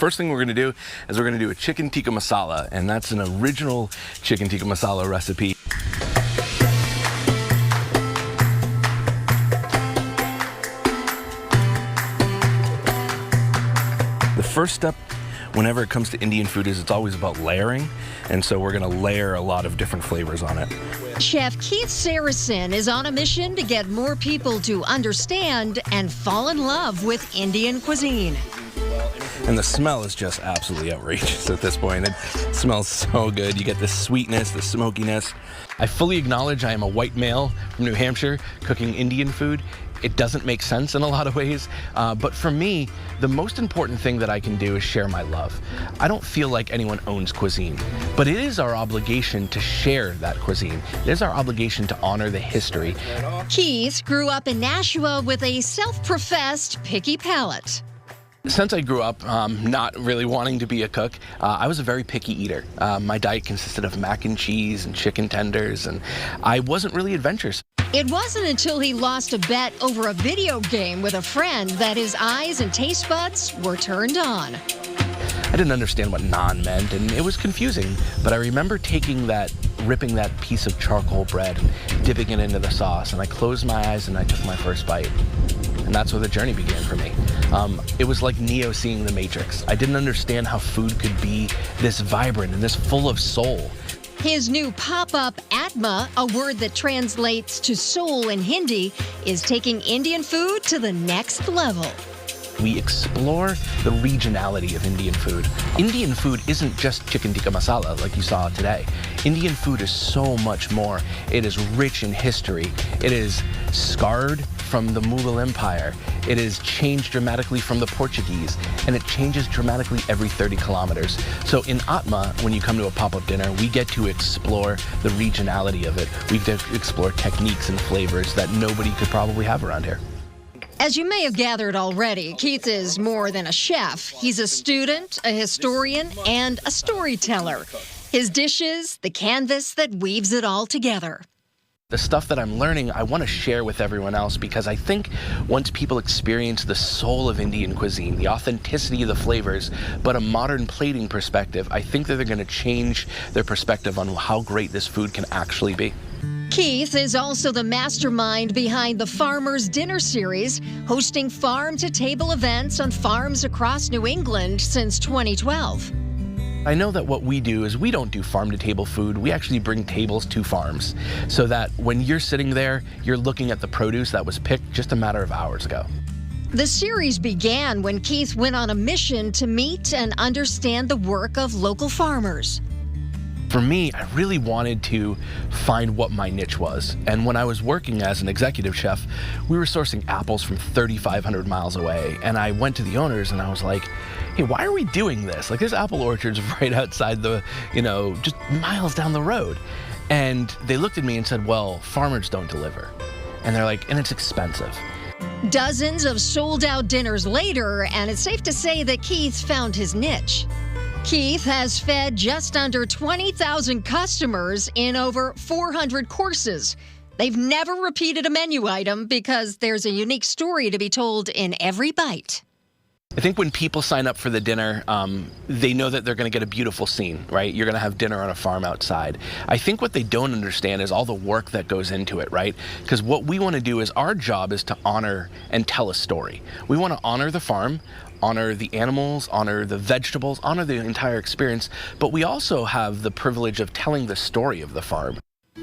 First thing we're going to do is we're going to do a chicken tikka masala, and that's an original chicken tikka masala recipe. The first step whenever it comes to Indian food is it's always about layering, and so we're going to layer a lot of different flavors on it. Chef Keith Saracen is on a mission to get more people to understand and fall in love with Indian cuisine. And the smell is just absolutely outrageous at this point. It smells so good. You get the sweetness, the smokiness. I fully acknowledge I am a white male from New Hampshire cooking Indian food. It doesn't make sense in a lot of ways, but for me, the most important thing that I can do is share my love. I don't feel like anyone owns cuisine, but it is our obligation to share that cuisine. It is our obligation to honor the history. Keith grew up in Nashua with a self-professed picky palate. Since I grew up not really wanting to be a cook, I was a very picky eater. My diet consisted of mac and cheese and chicken tenders, and I wasn't really adventurous. It wasn't until he lost a bet over a video game with a friend that his eyes and taste buds were turned on. I didn't understand what naan meant, and it was confusing, but I remember ripping that piece of charcoal bread and dipping it into the sauce, and I closed my eyes and I took my first bite. And that's where the journey began for me. It was like Neo seeing the Matrix. I didn't understand how food could be this vibrant and this full of soul. His new pop-up Atma, a word that translates to soul in Hindi, is taking Indian food to the next level. We explore the regionality of Indian food. Indian food isn't just chicken tikka masala like you saw today. Indian food is so much more. It is rich in history. It is scarred from the Mughal Empire. It is changed dramatically from the Portuguese, and it changes dramatically every 30 kilometers. So in Atma, when you come to a pop-up dinner, we get to explore the regionality of it. We get to explore techniques and flavors that nobody could probably have around here. As you may have gathered already, Keith is more than a chef. He's a student, a historian, and a storyteller. His dishes, the canvas that weaves it all together. The stuff that I'm learning, I want to share with everyone else, because I think once people experience the soul of Indian cuisine, the authenticity of the flavors, but a modern plating perspective, I think that they're going to change their perspective on how great this food can actually be. Keith is also the mastermind behind the Farmer's Dinner series, hosting farm-to-table events on farms across New England since 2012. I know that what we do is we don't do farm-to-table food. We actually bring tables to farms so that when you're sitting there, you're looking at the produce that was picked just a matter of hours ago. The series began when Keith went on a mission to meet and understand the work of local farmers. For me, I really wanted to find what my niche was. And when I was working as an executive chef, we were sourcing apples from 3,500 miles away. And I went to the owners and I was like, hey, why are we doing this? Like, there's apple orchards right outside the, just miles down the road. And they looked at me and said, well, farmers don't deliver. And they're like, and it's expensive. Dozens of sold-out dinners later, and it's safe to say that Keith found his niche. Keith has fed just under 20,000 customers in over 400 courses. They've never repeated a menu item because there's a unique story to be told in every bite. I think when people sign up for the dinner, they know that they're going to get a beautiful scene, right? You're going to have dinner on a farm outside. I think what they don't understand is all the work that goes into it, right? Because what we want to do is our job is to honor and tell a story. We want to honor the farm, honor the animals, honor the vegetables, honor the entire experience, but we also have the privilege of telling the story of the farm.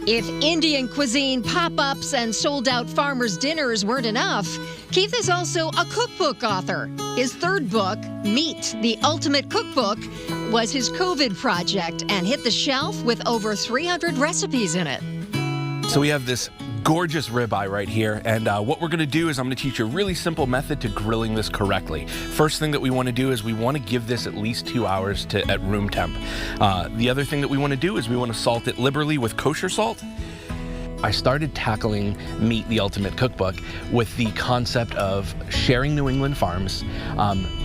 If Indian cuisine pop-ups and sold-out farmers' dinners weren't enough, Keith is also a cookbook author. His third book, Meat, the Ultimate Cookbook, was his COVID project and hit the shelf with over 300 recipes in it. So we have this gorgeous ribeye right here, and what we're going to do is I'm going to teach you a really simple method to grilling this correctly. First thing that we want to do is we want to give this at least 2 hours at room temp. The other thing that we want to do is we want to salt it liberally with kosher salt. I started tackling Meat, the Ultimate Cookbook with the concept of sharing New England farms,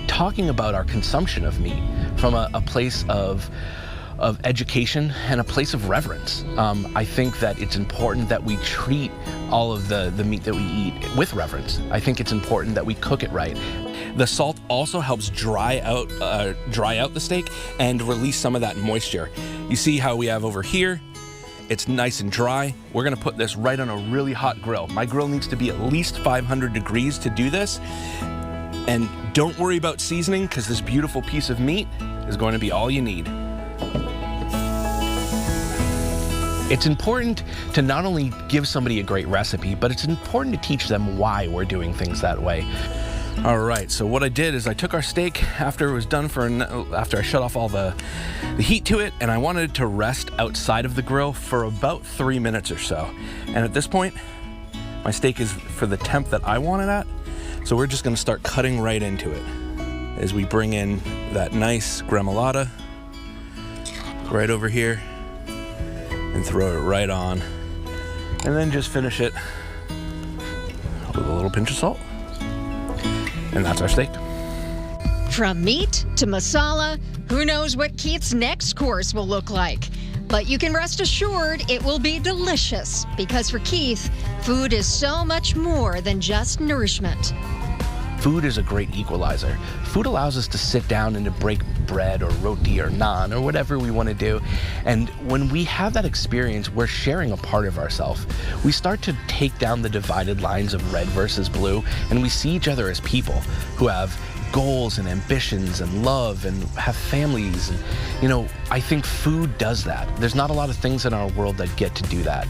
talking about our consumption of meat from a place of of education and a place of reverence. I think that it's important that we treat all of the meat that we eat with reverence. I think it's important that we cook it right. The salt also helps dry out the steak and release some of that moisture. You see how we have over here, it's nice and dry. We're gonna put this right on a really hot grill. My grill needs to be at least 500 degrees to do this. And don't worry about seasoning, because this beautiful piece of meat is going to be all you need. It's important to not only give somebody a great recipe, but it's important to teach them why we're doing things that way. All right, so what I did is I took our steak after it was done after I shut off all the heat to it, and I wanted it to rest outside of the grill for about 3 minutes or so. And at this point, my steak is for the temp that I want it at, so we're just gonna start cutting right into it as we bring in that nice gremolata right over here and throw it right on, and then just finish it with a little pinch of salt. And that's our steak. From meat to masala, who knows what Keith's next course will look like. But you can rest assured it will be delicious, because for Keith, food is so much more than just nourishment. Food is a great equalizer. Food allows us to sit down and to break bread or roti or naan or whatever we want to do. And when we have that experience, we're sharing a part of ourselves. We start to take down the divided lines of red versus blue, and we see each other as people who have goals and ambitions and love and have families. And, you know, I think food does that. There's not a lot of things in our world that get to do that.